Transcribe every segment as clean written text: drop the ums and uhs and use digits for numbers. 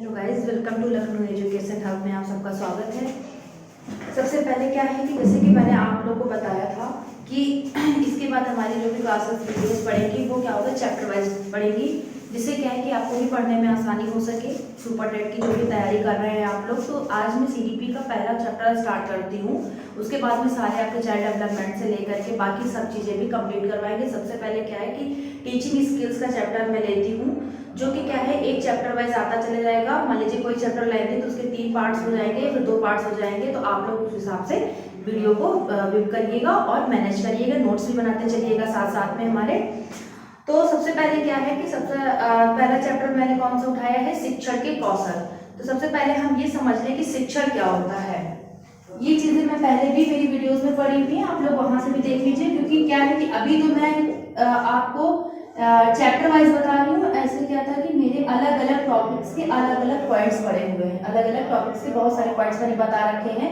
Hello guys, welcome to Lucknow education hub में आप सबका स्वागत है। सबसे पहले क्या है कि जैसे कि मैंने आप लोगों को बताया था कि इसके बाद हमारी जो भी क्लासेस वीडियोस पढ़ेंगी वो क्या होगा, चैप्टर वाइज पढ़ेंगी, जिससे क्या है कि आपको भी पढ़ने में आसानी हो सके। सुपर टेट की जो भी तैयारी कर रहे हैं आप लोग, तो आज मैं सीडीपी का पहला चैप्टर स्टार्ट करती हूँ। उसके बाद में सारे आपके चाइल्ड डेवलपमेंट से लेकर के बाकी सब चीज़ें भी कंप्लीट करवाएंगे। सबसे पहले क्या है कि टीचिंग स्किल्स का चैप्टर मैं लेती हूँ, जो कि क्या है एक चैप्टर वाइज आता चले जाएगा। मान लीजिए कोई चैप्टर लेते हैं तो उसके 3 पार्ट्स हो जाएंगे, फिर 2 पार्ट्स हो जाएंगे। तो आप लोग उस हिसाब से वीडियो को व्यू करिएगा और मैनेज करिएगा, नोट्स भी बनाते चलिएगा साथ साथ में हमारे। तो सबसे पहले क्या है कि सबसे पहला चैप्टर मैंने कौन सा उठाया है, शिक्षण के कौशल। तो सबसे पहले हम ये समझ लें कि शिक्षण क्या होता है। ये चीजें मैं पहले भी मेरी वीडियोस में पढ़ी हुई है, आप लोग वहां से भी देख लीजिए। क्योंकि क्या है कि अभी तो मैं आपको चैप्टर वाइज बता रही हूँ। ऐसे क्या था कि मेरे अलग अलग टॉपिक्स के अलग अलग पॉइंट्स पड़े हुए हैं, अलग अलग टॉपिक्स के बहुत सारे पॉइंट्स मैंने बता रखे हैं।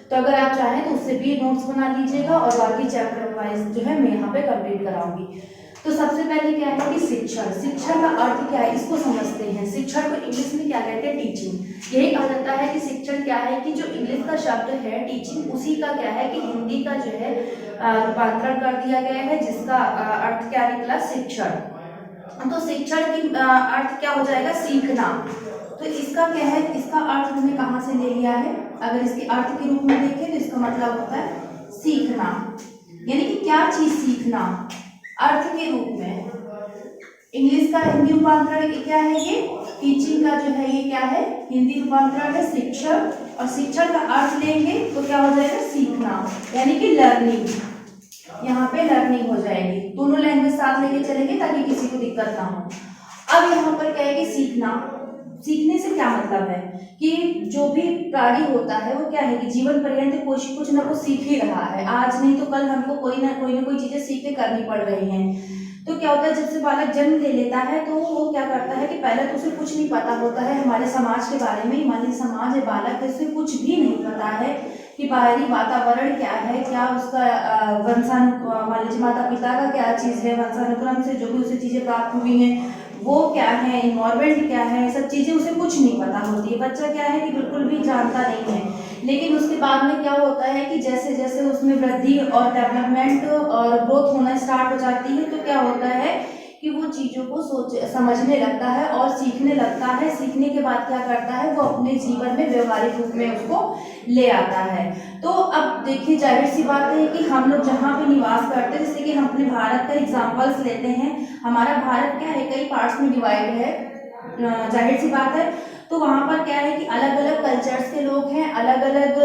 तो अगर आप चाहें तो उससे भी नोट्स बना लीजिएगा और बाकी चैप्टर वाइज जो है मैं यहाँ पे कंप्लीट कराऊंगी। तो सबसे पहले क्या है कि शिक्षण, शिक्षण का अर्थ क्या है इसको समझते हैं। शिक्षण को इंग्लिश में क्या कहते हैं, टीचिंग। यही कहा जाता है कि शिक्षण क्या है कि जो इंग्लिश का शब्द है टीचिंग, उसी का क्या है कि हिंदी का जो है रूपांतरण कर दिया गया है, जिसका अर्थ क्या निकला, शिक्षण। तो शिक्षण की अर्थ क्या हो जाएगा, सीखना। तो इसका क्या है, इसका अर्थ हमने कहाँ से ले लिया है, अगर इसके अर्थ के रूप में देखें तो इसका मतलब होता है सीखना, यानी कि क्या चीज सीखना। अर्थ के रूप में इंग्लिश का हिंदी रूपांतरण क्या है, ये टीचिंग का जो है ये क्या है, हिंदी रूपांतरण है शिक्षण। और शिक्षण का अर्थ लेंगे तो क्या हो जाएगा, सीखना, यानी कि लर्निंग। यहाँ पे लर्निंग हो जाएगी, दोनों लैंग्वेज साथ लेके चलेंगे ताकि किसी को दिक्कत ना हो। अब यहाँ पर क्या है कि सीखना, सीखने से क्या मतलब है कि जो भी प्राणी होता है वो क्या है कि जीवन पर्यंत कुछ ना कुछ सीख ही रहा है। आज नहीं तो कल हमको कोई ना कोई चीजें सीख के करनी पड़ रही हैं। तो क्या होता है, जब से बालक जन्म ले लेता है तो वो क्या करता है कि पहले तो उसे कुछ नहीं पता होता है हमारे समाज के बारे में। मान लीजिए समाज है, बालक है, उसे कुछ भी नहीं पता है कि बाहरी वातावरण क्या है, क्या उसका मान लीजिए माता पिता का क्या चीज है, वंशानुक्रम से जो भी उसे चीजें प्राप्त हुई हैं वो क्या है, इन्वायरमेंट क्या है, सब चीजें उसे कुछ नहीं पता होती है। बच्चा क्या है कि बिल्कुल भी जानता नहीं है। लेकिन उसके बाद में क्या होता है कि जैसे जैसे उसमें वृद्धि और डेवलपमेंट और ग्रोथ होना स्टार्ट हो जाती है, तो क्या होता है कि वो चीजों को समझने लगता है और सीखने लगता है। सीखने के बाद क्या करता है, वो अपने जीवन में व्यवहारिक रूप में उसको ले आता है। तो अब देखिए, जाहिर सी बात है कि हम लोग जहाँ पे निवास करते हैं, जैसे कि हम अपने भारत का एग्जाम्पल्स लेते हैं। हमारा भारत क्या है, कई पार्ट्स में डिवाइड है, जाहिर सी बात है। तो वहाँ पर क्या है कि अलग अलग कल्चर्स के लोग हैं, अलग अलग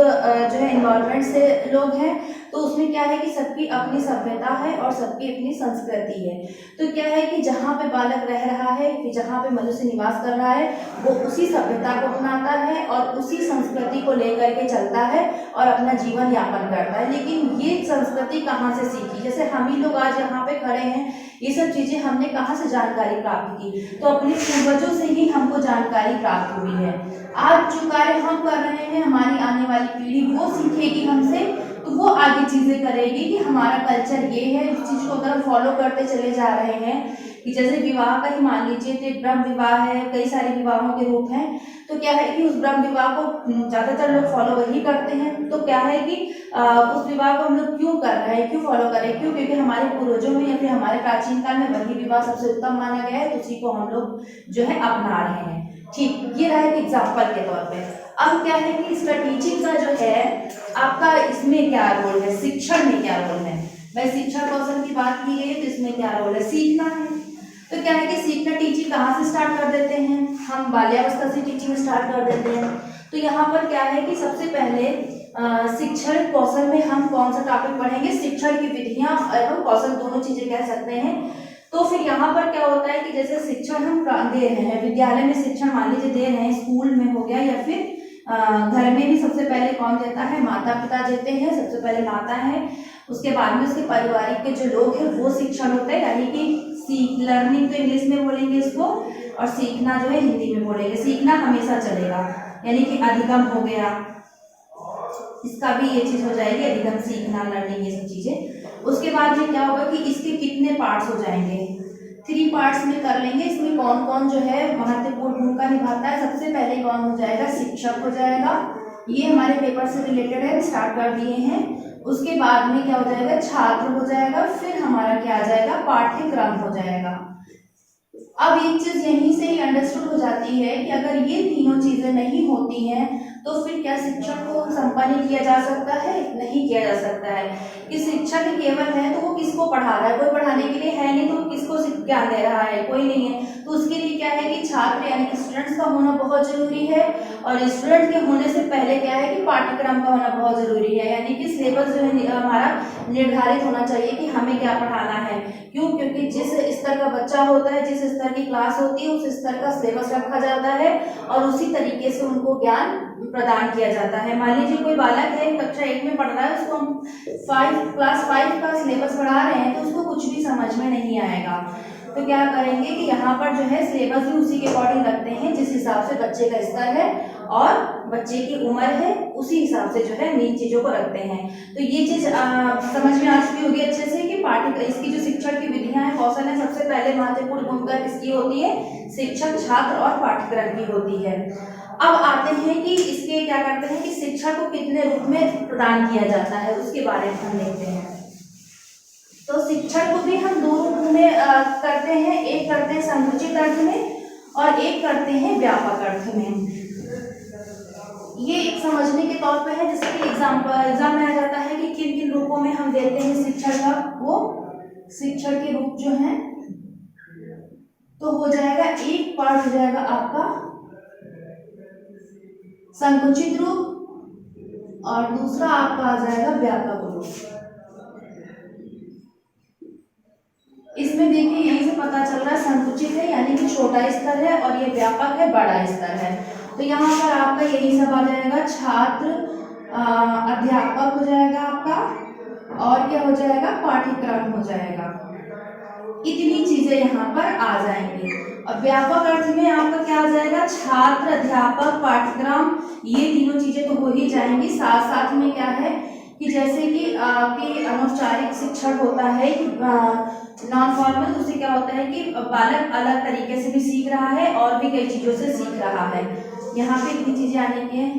जो है इन्वायरमेंट से लोग हैं। तो उसमें क्या है कि सबकी अपनी सभ्यता है और सबकी अपनी संस्कृति है। तो क्या है कि जहाँ पे बालक रह रहा है, जहाँ पे मनुष्य निवास कर रहा है, वो उसी सभ्यता को अपनाता है और उसी संस्कृति को लेकर के चलता है और अपना जीवन यापन करता है। लेकिन ये संस्कृति कहाँ से सीखी, जैसे हम ही लोग आज यहाँ पे खड़े हैं, ये सब चीजें हमने कहाँ से जानकारी प्राप्त की, तो अपने पूर्वजों से ही हमको जानकारी प्राप्त हुई है। आज जो कार्य हम कर रहे हैं, हमारी आने वाली पीढ़ी वो सीखेगी हमसे, तो वो आगे चीजें करेगी कि हमारा कल्चर ये है। इस चीज को अगर हम फॉलो करते चले जा रहे हैं कि जैसे विवाह का ही मान लीजिए, तो ब्रह्म विवाह है, कई सारे विवाहों के रूप हैं। तो क्या है कि उस ब्रह्म विवाह को ज्यादातर लोग फॉलो वही करते हैं। तो क्या है कि उस विवाह को हम लोग क्यों कर रहे हैं, क्यों फॉलो कर रहे हैं, क्यों, क्योंकि हमारे पूर्वजों में या फिर हमारे प्राचीन काल में वही विवाह सबसे उत्तम माना गया है, तो उसी को हम लोग जो है अपना रहे हैं। ठीक, ये रहा एक एग्जाम्पल के तौर पे। अब क्या है कि इसका टीचिंग का जो है आपका इसमें क्या रोल है, शिक्षण में क्या रोल है। भाई शिक्षा कौशल की बात की गई तो इसमें क्या रोल है, सीखना है। तो क्या है कि सीखना, टीचिंग कहाँ से स्टार्ट कर देते हैं, हम बाल्यावस्था से टीचिंग स्टार्ट कर देते हैं। तो यहाँ पर क्या है कि सबसे पहले शिक्षण कौशल में हम कौन सा टॉपिक पढ़ेंगे, शिक्षण की विधियां एवं कौशल, दोनों चीजें कह सकते हैं। तो फिर यहाँ पर क्या होता है कि जैसे शिक्षण हम दे रहे हैं, विद्यालय में शिक्षण मान लीजिए दे रहे हैं, स्कूल में हो गया या फिर घर में भी सबसे पहले कौन देता है, माता पिता देते हैं। सबसे पहले माता है, उसके बाद में उसके पारिवारिक के जो लोग हैं वो शिक्षण होते हैं, यानी कि लर्निंग तो इंग्लिश में बोलेंगे इसको, और सीखना जो है हिंदी में बोलेंगे। सीखना हमेशा चलेगा, यानी कि अधिगम हो गया, इसका भी ये चीज हो जाएगी, अधिगम, सीखना, लर्निंग, ये सब चीजें। उसके बाद में क्या होगा कि इसके कितने पार्ट्स हो जाएंगे, 3 पार्ट्स में कर लेंगे। इसमें कौन कौन जो है महत्वपूर्ण भूमिका निभाता है। सबसे पहले कौन हो जाएगा, शिक्षक हो जाएगा, ये हमारे पेपर से रिलेटेड है, स्टार्ट कर दिए हैं। उसके बाद में क्या हो जाएगा, छात्र हो जाएगा, फिर हमारा क्या आ जाएगा, पाठ्यक्रम हो जाएगा। अब एक चीज यहीं से ही अंडरस्टूड हो जाती है कि अगर ये तीनों चीजें नहीं होती हैं तो फिर क्या शिक्षण को संपन्न किया जा सकता है, नहीं किया जा सकता है। कि शिक्षक केवल है तो वो किसको पढ़ा रहा है, कोई पढ़ाने के लिए है नहीं, तो वो किसको ज्ञान दे रहा है, कोई नहीं है। तो उसके लिए क्या है कि छात्र यानी कि स्टूडेंट्स का होना बहुत जरूरी है। और स्टूडेंट के होने से पहले क्या है कि पाठ्यक्रम का होना बहुत जरूरी है, यानी कि सिलेबस जो है हमारा निर्धारित होना चाहिए कि हमें क्या पढ़ाना है। क्यों, क्योंकि जिस स्तर का बच्चा होता है, जिस स्तर की क्लास होती है, उस स्तर का सिलेबस रखा जाता है और उसी तरीके से उनको ज्ञान प्रदान किया जाता है। मान लीजिए कोई बालक है कक्षा 1 में पढ़ रहा है, उसको हम क्लास 5 का सिलेबस पढ़ा रहे हैं तो उसको कुछ भी समझ में नहीं आएगा। तो क्या करेंगे कि यहाँ पर जो है सिलेबस भी उसी के अकॉर्डिंग रखते हैं, जिस हिसाब से बच्चे का स्तर है और बच्चे की उम्र है, उसी हिसाब से जो है इन चीजों को रखते हैं। तो ये चीज समझ में आ चुकी होगी अच्छे से कि इसकी जो शिक्षण की विधियां हैं, कौशल है, सबसे पहले महत्वपूर्ण भूमिका किसकी होती है, शिक्षक, छात्र और पाठ्यक्रम की होती है। अब आते हैं कि इसके क्या करते हैं कि शिक्षा को कितने रूप में प्रदान किया जाता है, उसके बारे में हम देखते हैं। तो शिक्षण को भी हम 2 रूप में करते हैं, एक करते हैं संकुचित अर्थ में और एक करते हैं व्यापक अर्थ में। ये एक समझने के तौर पे है, जैसे कि एग्जाम में आ जाता है कि किन किन रूपों में हम देते हैं शिक्षण का। वो शिक्षण के रूप जो हैं तो हो जाएगा, एक पार्ट हो जाएगा आपका संकुचित रूप और दूसरा आपका आ जाएगा व्यापक रूप। इसमें देखिए यहीं से पता चल रहा है संकुचित है यानी कि छोटा स्तर है और ये व्यापक है, बड़ा स्तर है। तो यहाँ पर आपका यही सब आ जाएगा, छात्र, अध्यापक हो जाएगा आपका और क्या हो जाएगा, पाठ्यक्रम हो जाएगा। इतनी चीजें यहाँ पर आ जाएंगी। और व्यापक अर्थ में आपका क्या आ जाएगा, छात्र, अध्यापक, पाठ्यक्रम, ये तीनों चीजें तो हो ही जाएंगी। साथ साथ में क्या है कि जैसे कि आपके अनौपचारिक शिक्षण होता है कि नॉन फॉर्मल, उससे क्या होता है कि बालक अलग तरीके से भी सीख रहा है और भी कई चीजों से सीख रहा है। यहाँ पे इतनी चीजें आने की है।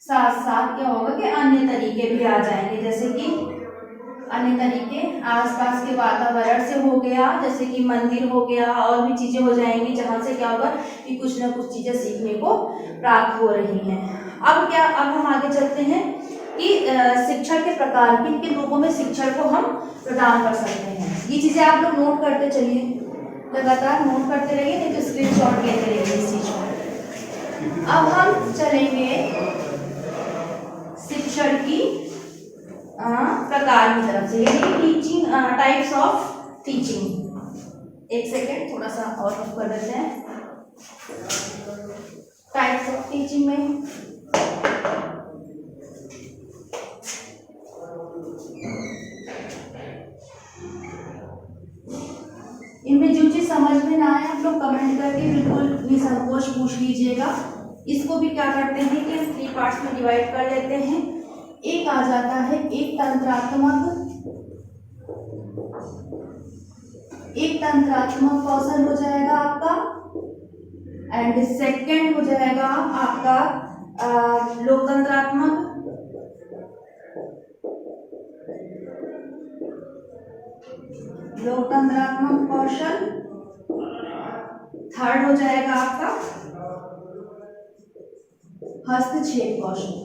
साथ साथ क्या होगा कि अन्य तरीके भी आ जाएंगे, जैसे कि अन्य तरीके आसपास के वातावरण से हो गया, जैसे कि मंदिर हो गया, और भी चीजें हो जाएंगी जहां से क्या होगा कि कुछ ना कुछ चीजें सीखने को प्राप्त हो रही हैं। अब हम आगे चलते हैं कि शिक्षण के प्रकार, किन किन रूपों में शिक्षण को हम प्रदान कर सकते हैं। ये चीजें आप लोग नोट करते चलिए, लगातार नोट करते रहिए, नहीं तो स्क्रीनशॉट लेते रहिए इस चीज को। अब हम चलेंगे शिक्षण की प्रकार की तरफ से, यानी टीचिंग, टाइप्स ऑफ टीचिंग। एक सेकेंड, थोड़ा सा और ऑफ कर देते हैं। टाइप्स ऑफ टीचिंग में इनमें जो चीज समझ में ना आए आप लोग कमेंट करके बिल्कुल निसंकोच पूछ लीजिएगा। इसको भी क्या करते हैं कि हम 3 पार्ट्स में डिवाइड कर लेते हैं। एक आ जाता है एक तंत्रात्मक कौशल हो जाएगा आपका, एंड सेकंड हो जाएगा आपका लोकतंत्रात्मक, कौशल। थर्ड हो जाएगा आपका हस्तक्षेप कौशल।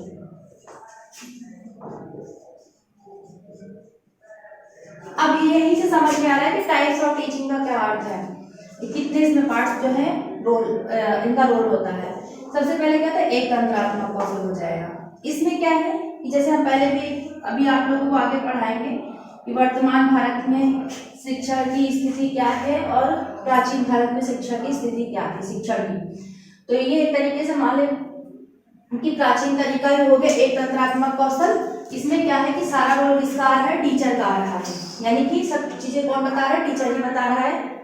अब यही से समझ में आ रहा है कि टाइप्स ऑफ टीचिंग का क्या अर्थ है, कितने इसमें पार्ट्स जो है इनका रोल होता है। सबसे पहले क्या था, एक तंत्रात्मक कौशल हो जाएगा। इसमें क्या है कि जैसे हम पहले भी अभी आप लोगों को आगे पढ़ाएंगे कि वर्तमान भारत में शिक्षा की स्थिति क्या है और प्राचीन भारत में शिक्षा की स्थिति क्या थी, शिक्षण की। तो ये एक तरीके से मान लें कि प्राचीन तरीका ही हो गया एक तंत्रात्मक कौशल। इसमें क्या है कि सारा रोल किसका आ रहा है, टीचर का आ रहा है, यानी कि सब चीजें कौन बता रहा है, टीचर ही बता रहा है।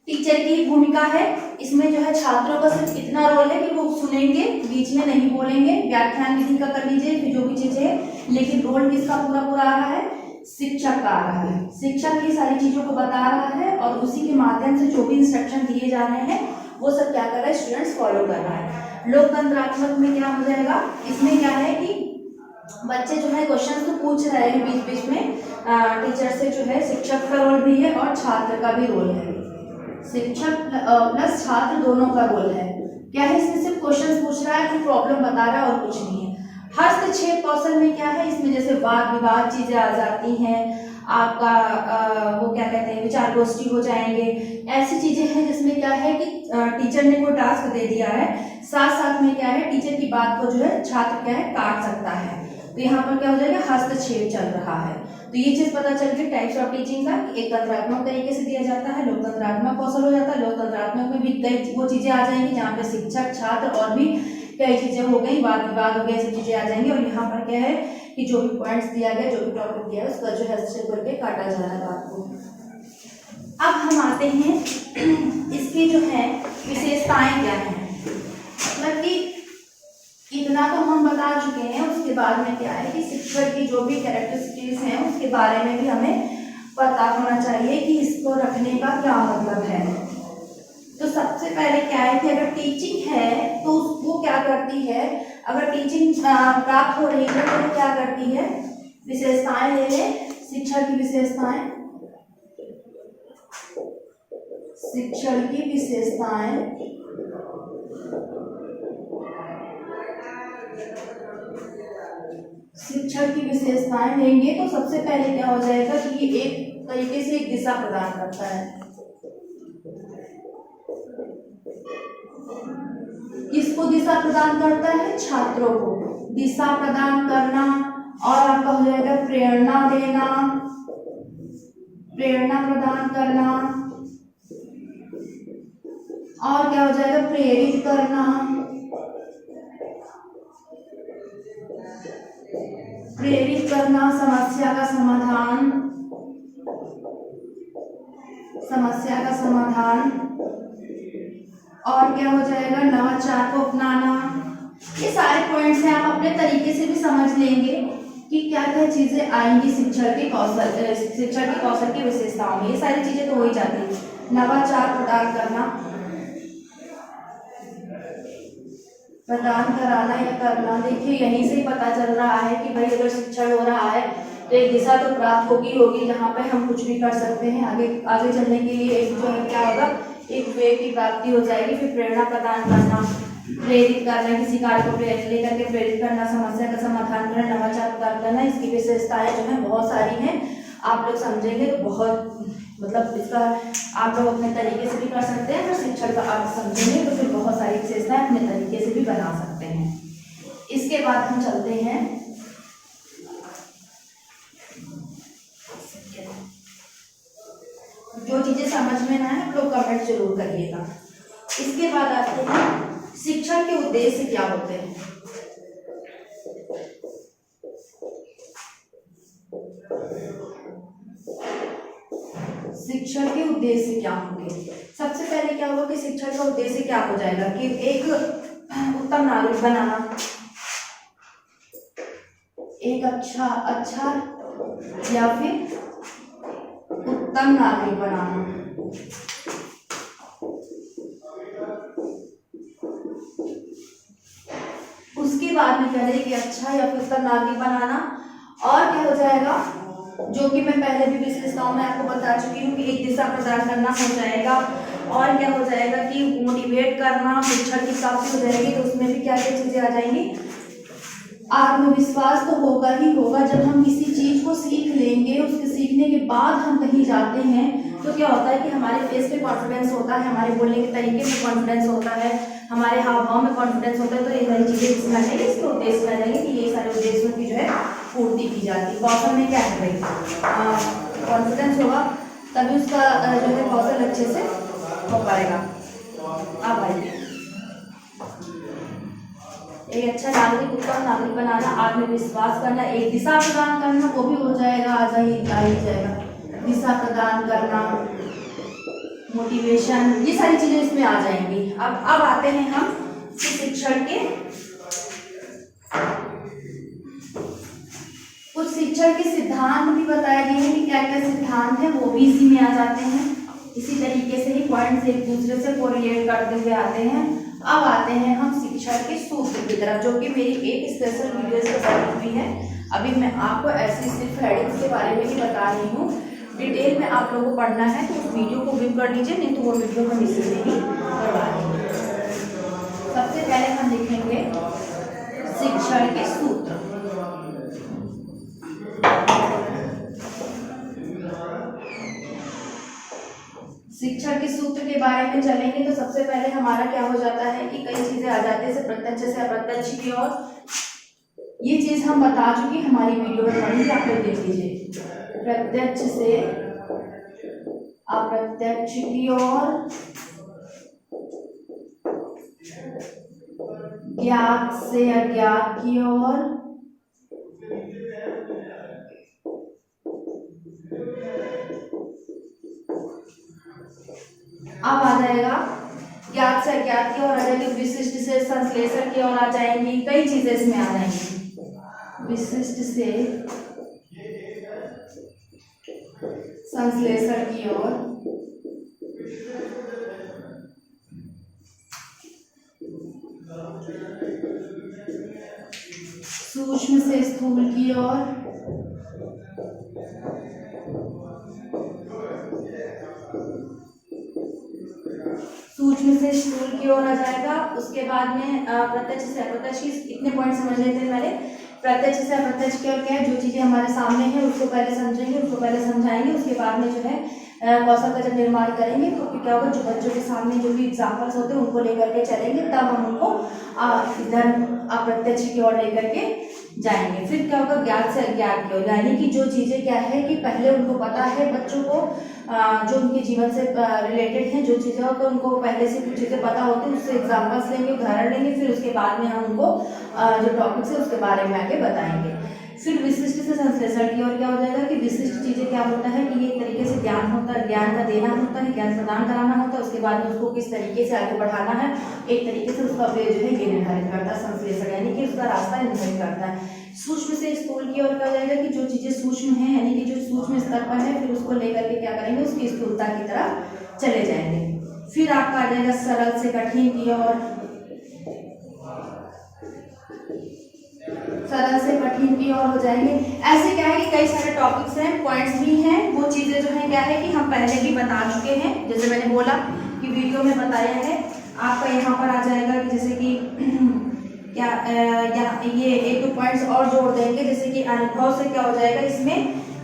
टीचर की भूमिका है इसमें जो है, छात्रों का सिर्फ इतना रोल है कि वो सुनेंगे, बीच में नहीं बोलेंगे, व्याख्यान विधि का कर लीजिए, फिर जो भी चीजें है, लेकिन रोल किसका पूरा पूरा आ रहा है, शिक्षक आ रहा है। शिक्षक ये सारी चीजों को बता रहा है और उसी के माध्यम से जो भी इंस्ट्रक्शन दिए जा रहे हैं वो सब क्या कर रहा है, स्टूडेंट्स फॉलो कर रहा है। लोकतंत्रात्मक में क्या हो जाएगा, इसमें क्या है कि बच्चे जो है क्वेश्चन तो पूछ रहे हैं बीच बीच में, टीचर से जो है शिक्षक का रोल भी है और छात्र का भी रोल है, शिक्षक प्लस छात्र दोनों का रोल है। क्या है, इसमें सिर्फ क्वेश्चन पूछ रहा है, कोई प्रॉब्लम बता रहा है और कुछ नहीं है। हस्तक्षेप कौशल में क्या है, इसमें जैसे वाद विवाद चीजें आ जाती हैं, आपका वो क्या कहते हैं विचार गोष्ठी हो जाएंगे, ऐसी चीजें हैं जिसमें क्या है कि टीचर ने कोई टास्क दे दिया है, साथ साथ में क्या है टीचर की बात को जो है छात्र क्या है काट सकता है, तो यहाँ पर क्या हो जाएगा, हस्तक्षेप चल रहा है। तो ये चीज पता चल गई टाइप्स ऑफ टीचिंग का, एक तंत्रात्मक तरीके से दिया जाता है, लोकतंत्रात्मक कौशल हो जाता है। लोकतंत्रात्मक में भी कई वो चीजें आ जाएंगी जहाँ पे शिक्षक छात्र और भी कई चीजें हो गई, वाद विवाद हो गए, सब चीजें आ जाएंगी। और यहाँ पर क्या है कि जो भी पॉइंट्स दिया गया, जो भी टॉपिक दिया है उसका जो है हस्तक्षेप करके काटा जा रहा है बात को। अब हम आते हैं इसकी जो है विशेषताएं क्या है, मतलब कि इतना तो हम बता चुके हैं, उसके बाद में क्या है कि शिक्षक की जो भी कैरेक्टरिस्टिक्स हैं उसके बारे में भी हमें पता होना चाहिए कि इसको रखने का क्या मतलब है। तो सबसे पहले क्या है कि अगर टीचिंग है तो वो क्या करती है, अगर टीचिंग प्राप्त हो रही है तो क्या करती है, विशेषताएं ले लें, शिक्षण की विशेषताएं, शिक्षण की विशेषताएं, शिक्षण की विशेषताएं लेंगे तो सबसे पहले क्या हो जाएगा कि ये एक तरीके से एक दिशा प्रदान करता है। किसको दिशा प्रदान करता है, छात्रों को दिशा प्रदान करना, और आपका हो जाएगा प्रेरणा देना, प्रेरणा प्रदान करना, और क्या हो जाएगा प्रेरित करना, प्रेरित करना, समस्या का समाधान, समस्या का समाधान, और क्या हो जाएगा नवाचार को अपनाना। ये सारे पॉइंट्स हैं, आप अपने तरीके से भी समझ लेंगे कि क्या क्या चीजें आएंगी शिक्षण के कौशल, शिक्षण के कौशल की विशेषताओं में। ये सारी चीजें तो हो ही जाती है। नवाचार प्रदान करना, प्रदान कराना या करना, देखिए यहीं से ही पता चल रहा है कि भाई अगर शिक्षण हो रहा है तो एक दिशा तो प्राप्त होगी जहाँ पे हम कुछ भी कर सकते हैं, आगे आगे चलने के लिए एक जो है क्या होगा, एक वे की प्राप्ति हो जाएगी। फिर प्रेरणा प्रदान करना, प्रेरित करना, किसी कार्य को लेकर के प्रेरित करना, समस्या का समाधान करना, नवाचार प्रदान करना। इसकी विशेषताएं जो है बहुत सारी हैं, आप लोग समझेंगे तो बहुत मतलब इसका आप लोग अपने तरीके से भी कर सकते हैं। अगर शिक्षण का आप समझेंगे तो फिर बहुत सारी विशेषताएं अपने तरीके से भी बना सकते हैं। इसके बाद हम चलते हैं जो चीजें समझ में ना है आप लोग कमेंट जरूर करिएगा। इसके बाद आते हैं शिक्षण के उद्देश्य क्या होते हैं। शिक्षण के उद्देश्य क्या होंगे, सबसे पहले क्या होगा कि शिक्षण का उद्देश्य क्या हो जाएगा कि एक उत्तम नागरिक बनाना, एक अच्छा या फिर उत्तम नागरिक बनाना। उसके बाद में क्या है कि अच्छा या फिर उत्तम नागरिक बनाना, और क्या हो जाएगा जो कि मैं पहले भी विशेषताओं में आपको बता चुकी हूँ कि एक दिशा प्रदान करना हो जाएगा, और क्या हो जाएगा कि मोटिवेट करना, शिक्षण की प्राप्ति हो जाएगी। तो उसमें भी क्या क्या चीजें आ जाएंगी, आत्मविश्वास तो होगा ही होगा। जब हम किसी चीज को सीख लेंगे, उसके सीखने के बाद हम कहीं जाते हैं तो क्या होता है कि हमारे फेस पे कॉन्फिडेंस होता है, हमारे बोलने के तरीके में कॉन्फिडेंस होता है, हमारे हाव भाव में कॉन्फिडेंस होता है। तो ये सारी चीजें इसमें आ जाएंगी, इसके उद्देश्य में आ जाएंगे कि ये सारे उद्देश्यों की जो है पूर्ति की जाती है। कौशल में क्या है भाई, कॉन्फिडेंस होगा तभी उसका जो है कौशल अच्छे से हो पाएगा। अब भाई एक अच्छा नागरिक, उत्तम नागरिक बनाना, आत्मविश्वास करना, एक दिशा प्रदान करना, वो भी हो जाएगा, आ ही जाएगा दिशा प्रदान करना, मोटिवेशन, ये सारी चीजें इसमें आ जाएंगी। अब आते हैं हम शिक्षण के कुछ शिक्षण के सिद्धांत भी बताए गए हैं कि क्या क्या सिद्धांत हैं, वो भी इसी में आ जाते हैं। इसी तरीके से ही पॉइंट्स एक दूसरे से कोरिलेट करते हुए आते हैं। अब आते हैं हम शिक्षण के सूत्र की तरफ, जो कि मेरी एक स्पेशल वीडियो से बनी हुई है। अभी मैं आपको ऐसी सिर्फ हेडिंग्स के बारे में ही बता रही हूँ, डिटेल में आप लोगों को पढ़ना है तो उस वीडियो को व्यू कर लीजिए, नहीं तो वो वीडियो हम इसी में ही करवा देंगे। सबसे पहले हम देखेंगे शिक्षण के सूत्र। शिक्षण के सूत्र के बारे में चलेंगे तो सबसे पहले हमारा क्या हो जाता है कि कई चीजें आ जाती है, जैसे प्रत्यक्ष से अप्रत्यक्ष की ओर। ये चीज हम बता चुकी हमारी वीडियो में पढ़ी, आप लोग देख लीजिए। प्रत्यक्ष से अप्रत्यक्ष की ओर, ज्ञात से अज्ञात की ओर, अब आ जाएगा ज्ञात से अज्ञात की ओर आ जाएगी, विशिष्ट से संश्लेषण की ओर आ जाएंगी, कई चीजें इसमें आ जाएंगी। विशिष्ट से संश्लेषण की ओर, सूक्ष्म से स्थूल की ओर, सूक्ष्म से स्थूल की ओर आ जाएगा। उसके बाद में प्रत्यक्ष से अप्रत्यक्ष की इतने पॉइंट समझ लेते हैं पहले। प्रत्यक्ष से अप्रत्यक्ष की ओर क्या है, जो चीजें हमारे सामने हैं उसको पहले समझेंगे, उसको पहले समझाएंगे, उसके बाद में जो है कौशल का जब निर्माण करेंगे तो फिर क्या होगा, जो बच्चों के सामने जो भी एग्जाम्पल्स होते हैं उनको लेकर के चलेंगे, तब हम उनको इधर अप्रत्यक्ष की ओर लेकर के जाएंगे। फिर क्या होगा, ज्ञात से अज्ञात की ओर, यानी कि जो चीजें क्या है कि पहले उनको पता है बच्चों को, जो उनके जीवन से रिलेटेड हैं, जो चीजें होकर उनको पहले से कुछ चीजें पता होती है, उससे एग्जाम्पल्स लेंगे, उदाहरण लेंगे, फिर उसके बाद में हम उनको जो टॉपिक्स है उसके बारे में आगे बताएंगे। फिर विशिष्ट से संश्लेषण की ओर क्या हो जाएगा कि विशिष्ट चीजें क्या होता है कि ये एक तरीके से ज्ञान होता है, ज्ञान का देना होता है, ज्ञान प्रदान कराना होता है, उसके बाद में उसको किस तरीके से आगे बढ़ाना है, एक तरीके से उसका वे जो है ये निर्धारित करता है संश्लेषण, यानी कि उसका रास्ता निर्धारित करता है। सूक्ष्म से स्थूल की ओर क्या हो जाएगा कि जो चीजें सूक्ष्म है, यानी कि जो सूक्ष्म स्तर पर है, फिर उसको लेकर के क्या करेंगे, उसकी स्थूलता की तरफ चले जाएंगे। फिर आपका आ जाएगा सरल से कठिन की ओर, सरल से कठिन की ओर हो जाएंगे। ऐसे क्या है कि कई सारे टॉपिक्स हैं, पॉइंट्स भी हैं, वो चीजें जो है क्या है कि हम पहले भी बता चुके हैं, जैसे मैंने बोला कि वीडियो में बताया है। आपका यहाँ पर आ जाएगा कि जैसे कि क्या ये एक दो पॉइंट्स और जोड़ देंगे, जैसे कि अनुभव से क्या हो जाएगा इसमें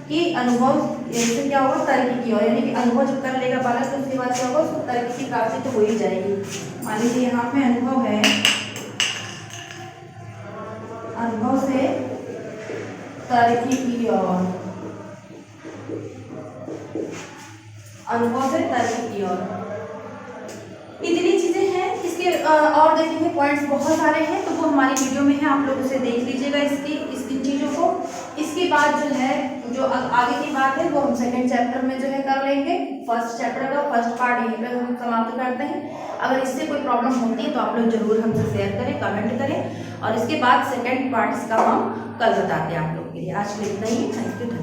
कि अनुभव से क्या होगा, तर्क की ओर, यानी कि अनुभव जब कर लेगा बालक तो उसके बाद क्या होगा, उसको तर्क की प्राप्ति तो हो ही जाएगी। मान लीजिए यहाँ पे अनुभव है, अनुभव से तर्क की ओर, अनुभव से तर्क की ओर, इतनी चीजें हैं। इसके और देखेंगे पॉइंट्स बहुत सारे हैं, तो वो हमारी वीडियो में है, आप लोग उसे देख लीजिएगा इसकी चीजों को। इसके बाद जो है, जो आगे की बात है वो हम सेकंड चैप्टर में जो है कर लेंगे। फर्स्ट चैप्टर का फर्स्ट पार्ट यहीं पे हम समाप्त करते हैं। अगर इससे कोई प्रॉब्लम होती है तो आप लोग जरूर हमसे शेयर करें, कमेंट करें, और इसके बाद सेकंड पार्ट इसका हम कल बताते हैं आप लोग के लिए। आज के लिए इतना ही, थैंक यू।